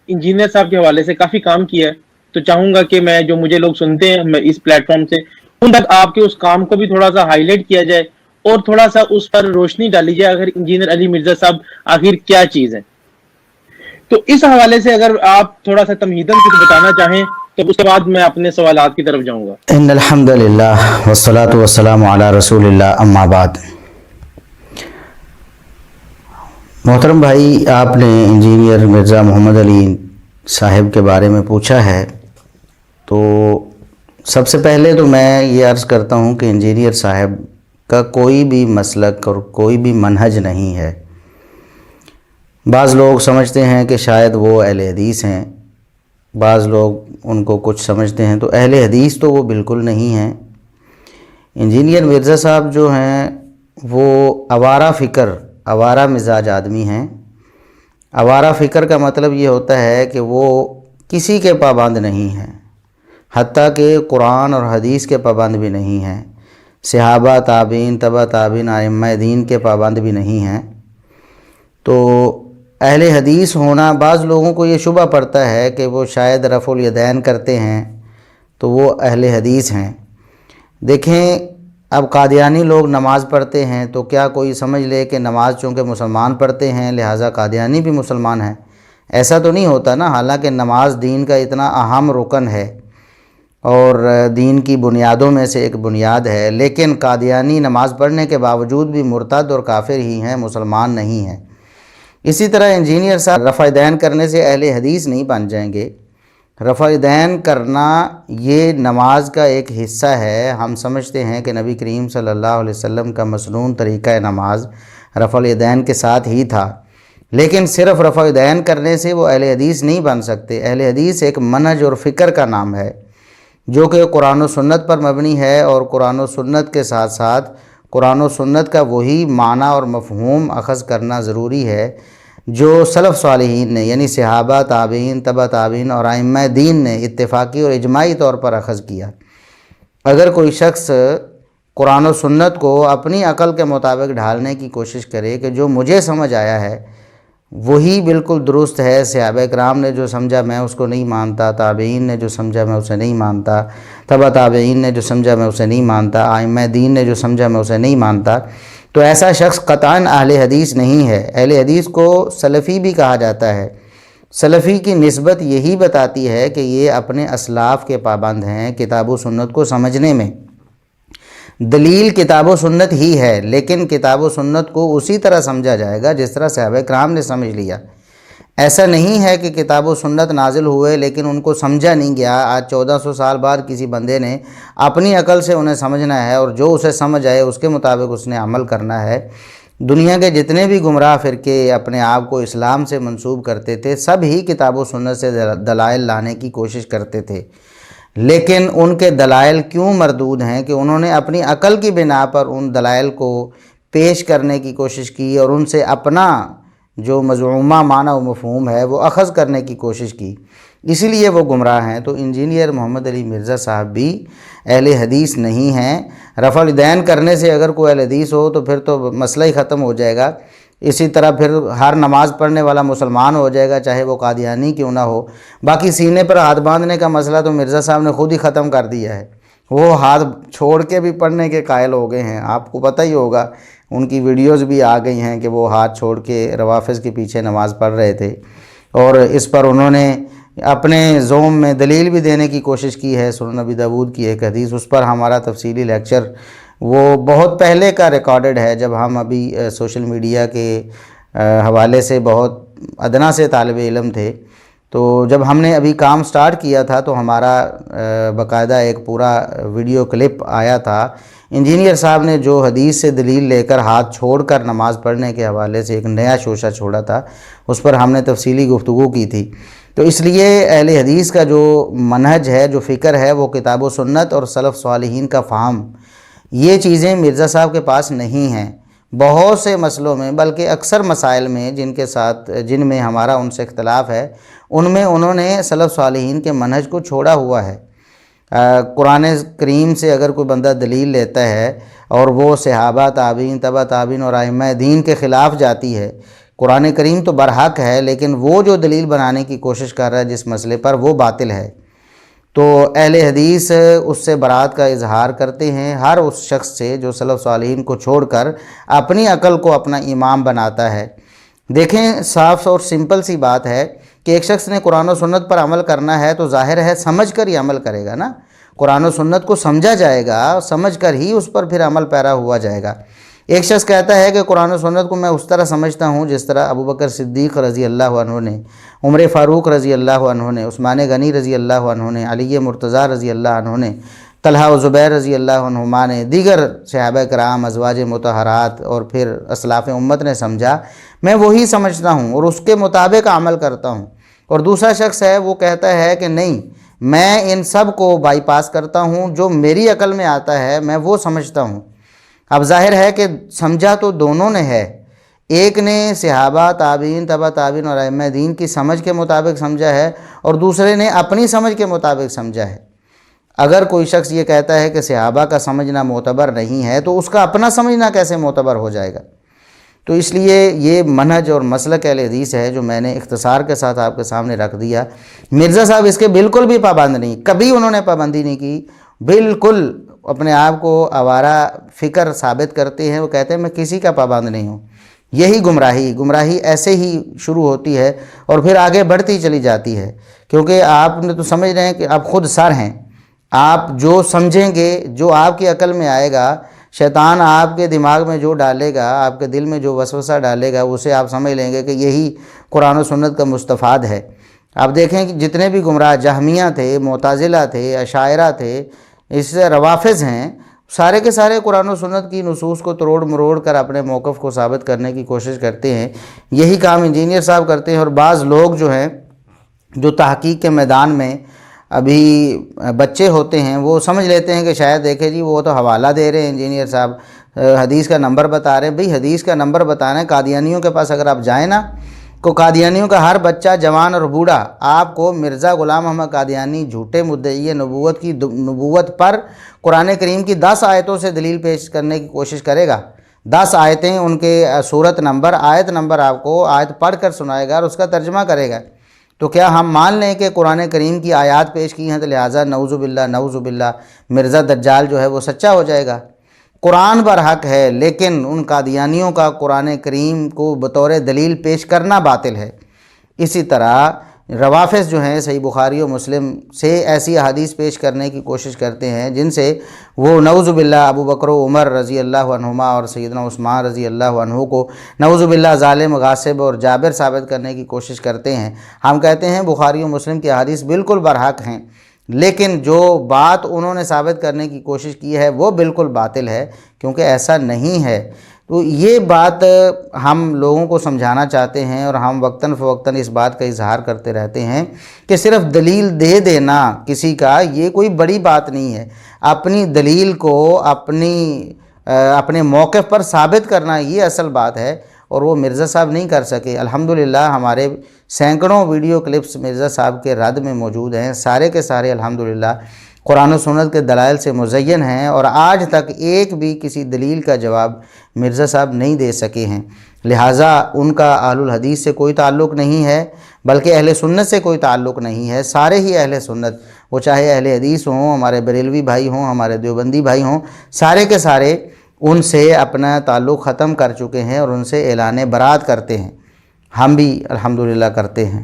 Engineer साहब के हवाले से काफ़ी काम किया है, तो चाहूँगा कि मैं जो मुझे लोग सुनते हैं मैं इस प्लेटफ़ॉर्म से, उन तक आपके उस काम को भी थोड़ा-सा हाइलाइट किया जाए और थोड़ा-सा उस पर रोशनी डाली जाए आखिर इंजीनियर अली मिर्ज़ा साहब आखिर क्या चीज़ है। तो इस हवाले से अगर आप थोड़ा-सा तमहीदन कुछ बताना चाहें, तो उसके बाद मैं अपने सवालात की तरफ जाऊँगा। इन्नल हम्दुलिल्लाह वस्सलातु वस्सलामु अला रसूलिल्लाह अम्मा बाद। मोहतरम भाई, आपने इंजीनियर मिर्ज़ा मोहम्मद अली साहिब के बारे में पूछा है, तो सबसे पहले तो मैं ये अर्ज़ करता हूँ कि इंजीनियर साहब का कोई भी मसलक और कोई भी मनहज नहीं है। बाज़ लोग समझते हैं कि शायद वो अहले हदीस हैं, बाज़ लोग उनको कुछ समझते हैं, तो अहले हदीस तो वो बिल्कुल नहीं हैं। इंजीनियर मिर्ज़ा साहब जो हैं वो आवारा फ़िक्र, आवारा मिजाज आदमी हैं। आवारा फ़िक्र का मतलब ये होता है कि वो किसी के पाबंद नहीं हैं, हत्ता कि कुरान और हदीस के पाबंद भी नहीं हैं, सहाबा ताबीन तबा ताबीन आइम्मा दीन के पाबंद भी नहीं हैं। तो अहले हदीस होना, बाज़ लोगों को ये शुबा पड़ता है कि वो शायद रफ़ुल यदैन करते हैं तो वो अहले हदीस हैं। देखें, अब कादियानी लोग नमाज़ पढ़ते हैं तो क्या कोई समझ ले कि नमाज़ चूँकि मुसलमान पढ़ते हैं लिहाजा कादियानी भी मुसलमान हैं? ऐसा तो नहीं होता ना। हालांकि नमाज दीन का इतना अहम रुकन है और दीन की बुनियादों में से एक बुनियाद है, लेकिन कादियानी नमाज़ पढ़ने के बावजूद भी मुर्तद और काफिर ही हैं, मुसलमान नहीं हैं। इसी तरह इंजीनियर साहब रफ़ा दैन करने से अहले हदीस नहीं बन जाएंगे। रफ़ा दैन करना ये नमाज का एक हिस्सा है। हम समझते हैं कि नबी करीम सल्लल्लाहु अलैहि वसल्लम का मसनून तरीक़ा नमाज रफ़ा दैन के साथ ही था, लेकिन सिर्फ़ रफ़ा दैन करने से वो अहले हदीस नहीं बन सकते। अहले हदीस एक मनहज और फ़िक्र का नाम है जो कि कुरान और सुन्नत पर मबनी है, और कुरान और सुन्नत के साथ साथ कुरान और सुन्नत का वही माना और मफ़हूम अख़ज़ करना ज़रूरी है जो सलफ़ सालिहीन ने, यानी सहाबा ताबीन तबा ताबीन और आइम्मा दीन ने इत्तेफ़ाक़ी और इजमाई तौर पर अख़ज़ किया। अगर कोई शख्स कुरान और सुन्नत को अपनी अक़ल के मुताबिक ढालने की कोशिश करे कि जो मुझे समझ आया है वही बिल्कुल दुरुस्त है, सहाबा किराम ने जो समझा मैं उसको नहीं मानता, ताबीन ने जो समझा मैं उसे नहीं मानता, तबा ताबीन ने जो समझा मैं उसे नहीं मानता, आइम्मा दीन ने जो समझा मैं उसे नहीं मानता, तो ऐसा शख्स क़तअन अहले हदीस नहीं है। अहले हदीस को सलफ़ी भी कहा जाता है। सलफ़ी की निस्बत यही बताती है कि ये अपने असलाफ़ के पाबंद हैं किताब व सुन्नत को समझने में। दलील किताब व सुन्नत ही है, लेकिन किताब व सुन्नत को उसी तरह समझा जाएगा जिस तरह सहाबा किराम ने समझ लिया। ऐसा नहीं है कि किताब व सुन्नत नाजिल हुए लेकिन उनको समझा नहीं गया। आज 1400 साल बाद किसी बंदे ने अपनी अकल से उन्हें समझना है और जो उसे समझ आए उसके मुताबिक उसने अमल करना है। दुनिया के जितने भी गुमराह फ़िरके अपने आप को इस्लाम से मंसूब करते थे, सब ही किताब व सुन्नत से दलाइल लाने की कोशिश करते थे, लेकिन उनके दलाइल क्यों मरदूद हैं कि उन्होंने अपनी अकल की बिना पर उन दलाइल को पेश करने की कोशिश की और उनसे अपना जो मज़ूमा माना व मफ़हूम है वो अख़ज़ करने की कोशिश की, इसीलिए वो गुमराह हैं। तो इंजीनियर मोहम्मद अली मिर्ज़ा साहब भी अहले हदीस नहीं हैं। रफ़ा दैन करने से अगर कोई अहले हदीस हो तो फिर तो मसला ही ख़त्म हो जाएगा। इसी तरह फिर हर नमाज़ पढ़ने वाला मुसलमान हो जाएगा, चाहे वो कादियानी क्यों ना हो। बाकी सीने पर हाथ बांधने का मसला तो मिर्ज़ा साहब ने ख़ुद ही ख़त्म कर दिया है। वो हाथ छोड़ के भी पढ़ने के कायल हो गए हैं। आपको पता ही होगा, उनकी वीडियोज़ भी आ गई हैं कि वो हाथ छोड़ के रवाफ़िज़ के पीछे नमाज़ पढ़ रहे थे, और इस पर उन्होंने अपने ज़ोम में दलील भी देने की कोशिश की है। सुनन नबी दाऊद की एक हदीस, उस पर हमारा तफसीली लेक्चर वो बहुत पहले का रिकॉर्डेड है, जब हम अभी सोशल मीडिया के हवाले से बहुत अदना से तालिब इल्म थे। तो जब हमने अभी काम स्टार्ट किया था तो हमारा बाकायदा एक पूरा वीडियो क्लिप आया था। इंजीनियर साहब ने जो हदीस से दलील लेकर हाथ छोड़कर नमाज़ पढ़ने के हवाले से एक नया शोशा छोड़ा था, उस पर हमने तफसीली गुफ्तगू की थी। तो इसलिए अहले हदीस का जो मनहज है, जो फ़िक्र है, वो किताब व सुन्नत और सलफ़ सालिहीन का फ़हम, ये चीज़ें मिर्ज़ा साहब के पास नहीं हैं। बहुत से मसलों में, बल्कि अक्सर मसाइल में जिनमें हमारा उनसे इख्तलाफ है, उनमें उन्होंने सलफ़ सालिहीन के मनहज को छोड़ा हुआ है। कुरान करीम से अगर कोई बंदा दलील लेता है और वो सहाबा ताबीन तबा ताबीन और आइम्मा दीन के ख़िलाफ़ जाती है, قرآن کریم تو برحق ہے، لیکن وہ جو دلیل بنانے کی کوشش کر رہا ہے جس مسئلے پر، وہ باطل ہے۔ تو اہل حدیث اس سے برات کا اظہار کرتے ہیں، ہر اس شخص سے جو سلف صالحین کو چھوڑ کر اپنی عقل کو اپنا امام بناتا ہے۔ دیکھیں، صاف اور سمپل سی بات ہے کہ ایک شخص نے قرآن و سنت پر عمل کرنا ہے تو ظاہر ہے سمجھ کر ہی عمل کرے گا نا۔ قرآن و سنت کو سمجھا جائے گا، سمجھ کر ہی اس پر پھر عمل پیرا ہوا جائے گا۔ ایک شخص کہتا ہے کہ قرآن و سنت کو میں اس طرح سمجھتا ہوں جس طرح ابو بکر صدیق رضی اللہ عنہ نے، عمر فاروق رضی اللہ عنہ نے، عثمان غنی رضی اللہ عنہ نے، علی مرتضیٰ رضی اللہ عنہ نے، طلحہ و زبیر رضی اللہ عنہما نے، دیگر صحابہ کرام، ازواج مطہرات اور پھر اسلاف امت نے سمجھا، میں وہی سمجھتا ہوں اور اس کے مطابق عمل کرتا ہوں۔ اور دوسرا شخص ہے وہ کہتا ہے کہ نہیں، میں ان سب کو بائی پاس کرتا ہوں، جو میری عقل میں آتا ہے میں وہ سمجھتا ہوں۔ اب ظاہر ہے کہ سمجھا تو دونوں نے ہے، ایک نے صحابہ، تابعین، تبع تابعین اور ائمہ دین کی سمجھ کے مطابق سمجھا ہے، اور دوسرے نے اپنی سمجھ کے مطابق سمجھا ہے۔ اگر کوئی شخص یہ کہتا ہے کہ صحابہ کا سمجھنا معتبر نہیں ہے تو اس کا اپنا سمجھنا کیسے معتبر ہو جائے گا؟ تو اس لیے یہ منہج اور مسلک اہل حدیث ہے جو میں نے اختصار کے ساتھ آپ کے سامنے رکھ دیا۔ مرزا صاحب اس کے بالکل بھی پابند نہیں، کبھی انہوں نے پابندی نہیں کی، بالکل اپنے آپ کو آوارہ فکر ثابت کرتے ہیں۔ وہ کہتے ہیں میں کسی کا پابند نہیں ہوں۔ یہی گمراہی ایسے ہی شروع ہوتی ہے اور پھر آگے بڑھتی چلی جاتی ہے، کیونکہ آپ نے تو سمجھ رہے ہیں کہ آپ خود سر ہیں، آپ جو سمجھیں گے، جو آپ کی عقل میں آئے گا، شیطان آپ کے دماغ میں جو ڈالے گا، آپ کے دل میں جو وسوسہ ڈالے گا، اسے آپ سمجھ لیں گے کہ یہی قرآن و سنت کا مستفاد ہے۔ آپ دیکھیں کہ جتنے بھی گمراہ جہمیہ تھے، معتزلہ تھے، اشاعرہ تھے، اس سے روافظ ہیں، سارے کے سارے قرآن و سنت کی نصوص کو تروڑ مروڑ کر اپنے موقف کو ثابت کرنے کی کوشش کرتے ہیں۔ یہی کام انجینئر صاحب کرتے ہیں، اور بعض لوگ جو ہیں جو تحقیق کے میدان میں ابھی بچے ہوتے ہیں، وہ سمجھ لیتے ہیں کہ شاید دیکھیں جی وہ تو حوالہ دے رہے ہیں انجینئر صاحب، حدیث کا نمبر بتا رہے ہیں۔ بھئی حدیث کا نمبر بتانا ہے، قادیانیوں کے پاس اگر آپ جائیں نا، کو قادیانیوں کا ہر بچہ، جوان اور بوڑھا آپ کو مرزا غلام محمد قادیانی جھوٹے مدعی نبوت پر قرآن کریم کی 10 آیتوں سے دلیل پیش کرنے کی کوشش کرے گا۔ 10 آیتیں، ان کے سورت نمبر، آیت نمبر آپ کو آیت پڑھ کر سنائے گا اور اس کا ترجمہ کرے گا۔ تو کیا ہم مان لیں کہ قرآن کریم کی آیات پیش کی ہیں تو لہٰذا نعوذ باللہ مرزا دجال جو ہے وہ سچا ہو جائے گا؟ قرآن پر حق ہے، لیکن ان قادیانیوں کا قرآن کریم کو بطور دلیل پیش کرنا باطل ہے۔ اسی طرح روافظ جو ہیں صحیح بخاری و مسلم سے ایسی احادیث پیش کرنے کی کوشش کرتے ہیں جن سے وہ نعوذ باللہ ابو بکر و عمر رضی اللہ عنہما اور سیدنا عثمان رضی اللہ عنہ کو نعوذ باللہ ظالم، غاصب اور جابر ثابت کرنے کی کوشش کرتے ہیں۔ ہم کہتے ہیں بخاری و مسلم کی احادیث بالکل برحق ہیں، لیکن جو بات انہوں نے ثابت کرنے کی کوشش کی ہے وہ بالکل باطل ہے، کیونکہ ایسا نہیں ہے۔ تو یہ بات ہم لوگوں کو سمجھانا چاہتے ہیں، اور ہم وقتاً فوقتاً اس بات کا اظہار کرتے رہتے ہیں کہ صرف دلیل دے دینا کسی کا یہ کوئی بڑی بات نہیں ہے۔ اپنی دلیل کو اپنے موقف پر ثابت کرنا یہ اصل بات ہے، اور وہ مرزا صاحب نہیں کر سکے۔ الحمدللہ ہمارے سینکڑوں ویڈیو کلپس مرزا صاحب کے رد میں موجود ہیں، سارے کے سارے الحمدللہ قرآن و سنت کے دلائل سے مزین ہیں، اور آج تک ایک بھی کسی دلیل کا جواب مرزا صاحب نہیں دے سکے ہیں۔ لہٰذا ان کا اہل الحدیث سے کوئی تعلق نہیں ہے، بلکہ اہل سنت سے کوئی تعلق نہیں ہے۔ سارے ہی اہل سنت، وہ چاہے اہل حدیث ہوں، ہمارے بریلوی بھائی ہوں، ہمارے دیوبندی بھائی ہوں، سارے کے سارے ان سے اپنا تعلق ختم کر چکے ہیں اور ان سے اعلان برات کرتے ہیں۔ ہم بھی الحمدللہ کرتے ہیں۔